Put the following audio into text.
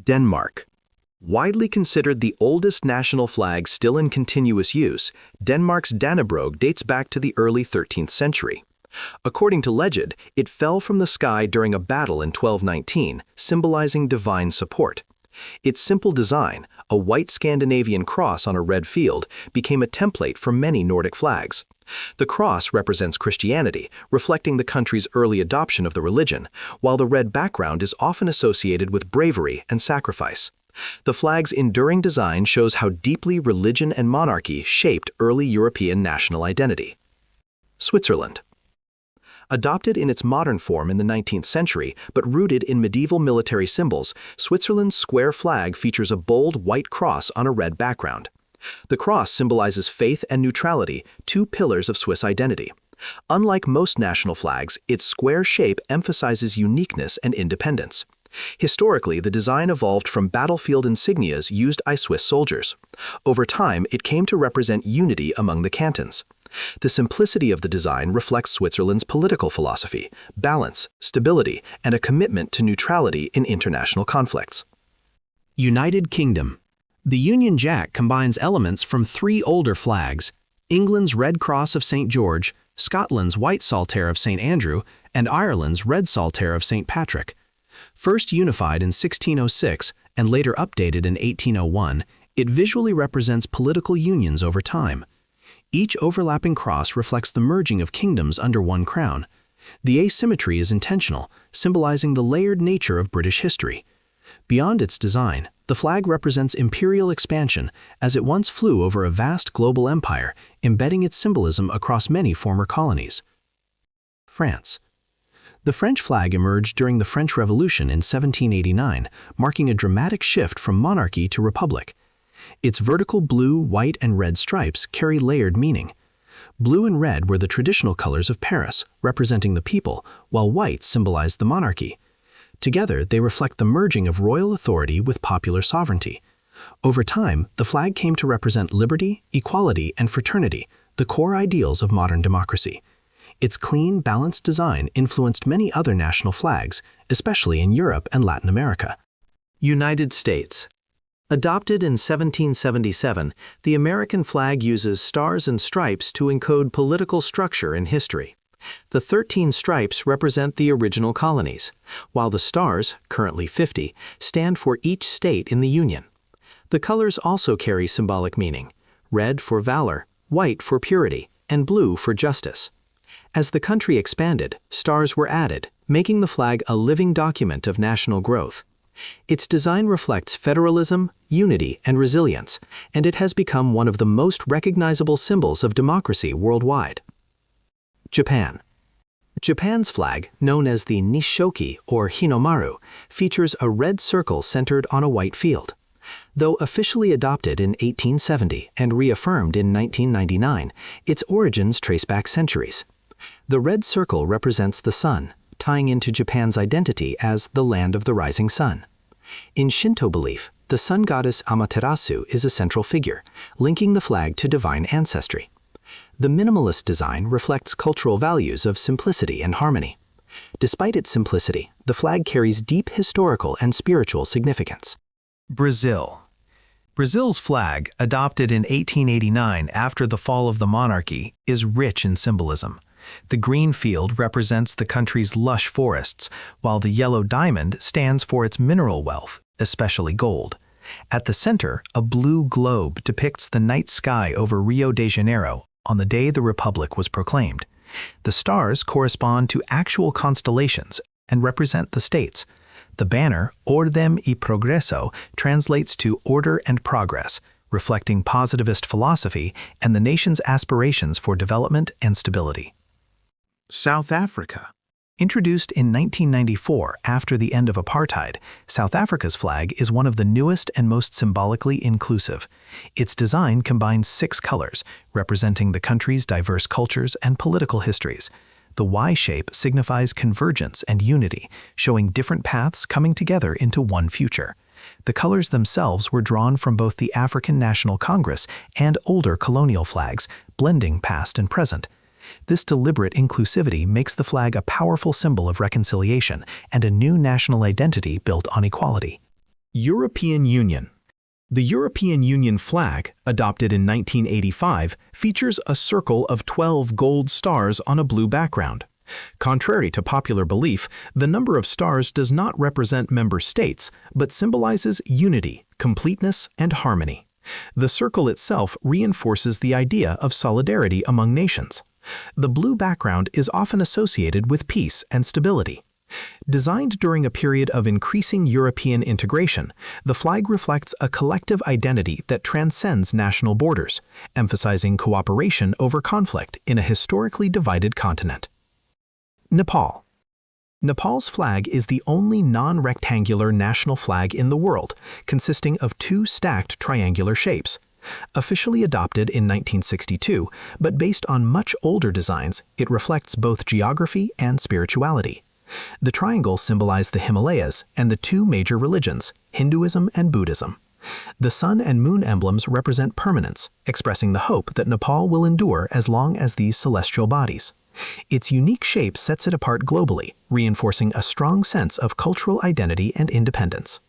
Denmark. Widely considered the oldest national flag still in continuous use, Denmark's Dannebrog dates back to the early 13th century. According to legend, it fell from the sky during a battle in 1219, symbolizing divine support. Its simple design, a white Scandinavian cross on a red field, became a template for many Nordic flags. The cross represents Christianity, reflecting the country's early adoption of the religion, while the red background is often associated with bravery and sacrifice. The flag's enduring design shows how deeply religion and monarchy shaped early European national identity. Switzerland. Adopted in its modern form in the 19th century, but rooted in medieval military symbols, Switzerland's square flag features a bold white cross on a red background. The cross symbolizes faith and neutrality, two pillars of Swiss identity. Unlike most national flags, its square shape emphasizes uniqueness and independence. Historically, the design evolved from battlefield insignias used by Swiss soldiers. Over time, it came to represent unity among the cantons. The simplicity of the design reflects Switzerland's political philosophy, balance, stability, and a commitment to neutrality in international conflicts. United Kingdom. The Union Jack combines elements from three older flags: England's Red Cross of St. George, Scotland's White Saltire of St. Andrew, and Ireland's Red Saltire of St. Patrick. First unified in 1606 and later updated in 1801, it visually represents political unions over time. Each overlapping cross reflects the merging of kingdoms under one crown. The asymmetry is intentional, symbolizing the layered nature of British history. Beyond its design, the flag represents imperial expansion, as it once flew over a vast global empire, embedding its symbolism across many former colonies. France. The French flag emerged during the French Revolution in 1789, marking a dramatic shift from monarchy to republic. Its vertical blue, white, and red stripes carry layered meaning. Blue and red were the traditional colors of Paris, representing the people, while white symbolized the monarchy. Together, they reflect the merging of royal authority with popular sovereignty. Over time, the flag came to represent liberty, equality, and fraternity, the core ideals of modern democracy. Its clean, balanced design influenced many other national flags, especially in Europe and Latin America. United States. Adopted in 1777, the American flag uses stars and stripes to encode political structure and history. The 13 stripes represent the original colonies, while the stars, currently 50, stand for each state in the Union. The colors also carry symbolic meaning: red for valor, white for purity, and blue for justice. As the country expanded, stars were added, making the flag a living document of national growth. Its design reflects federalism, unity, and resilience, and it has become one of the most recognizable symbols of democracy worldwide. Japan. Japan's flag, known as the Nishoki or Hinomaru, features a red circle centered on a white field. Though officially adopted in 1870 and reaffirmed in 1999, its origins trace back centuries. The red circle represents the sun, tying into Japan's identity as the land of the rising sun. In Shinto belief, the sun goddess Amaterasu is a central figure, linking the flag to divine ancestry. The minimalist design reflects cultural values of simplicity and harmony. Despite its simplicity, the flag carries deep historical and spiritual significance. Brazil. Brazil's flag, adopted in 1889 after the fall of the monarchy, is rich in symbolism. The green field represents the country's lush forests, while the yellow diamond stands for its mineral wealth, especially gold. At the center, a blue globe depicts the night sky over Rio de Janeiro on the day the Republic was proclaimed. The stars correspond to actual constellations and represent the states. The banner, Ordem y Progreso, translates to order and progress, reflecting positivist philosophy and the nation's aspirations for development and stability. South Africa. Introduced in 1994 after the end of apartheid, South Africa's flag is one of the newest and most symbolically inclusive. Its design combines 6 colors, representing the country's diverse cultures and political histories. The Y shape signifies convergence and unity, showing different paths coming together into one future. The colors themselves were drawn from both the African National Congress and older colonial flags, blending past and present. This deliberate inclusivity makes the flag a powerful symbol of reconciliation and a new national identity built on equality. European Union. The European Union flag, adopted in 1985, features a circle of 12 gold stars on a blue background. Contrary to popular belief, the number of stars does not represent member states, but symbolizes unity, completeness, and harmony. The circle itself reinforces the idea of solidarity among nations. The blue background is often associated with peace and stability. Designed during a period of increasing European integration, the flag reflects a collective identity that transcends national borders, emphasizing cooperation over conflict in a historically divided continent. Nepal. Nepal's flag is the only non-rectangular national flag in the world, consisting of two stacked triangular shapes. Officially adopted in 1962, but based on much older designs, it reflects both geography and spirituality. The triangle symbolized the Himalayas and the two major religions, Hinduism and Buddhism. The sun and moon emblems represent permanence, expressing the hope that Nepal will endure as long as these celestial bodies. Its unique shape sets it apart globally, reinforcing a strong sense of cultural identity and independence.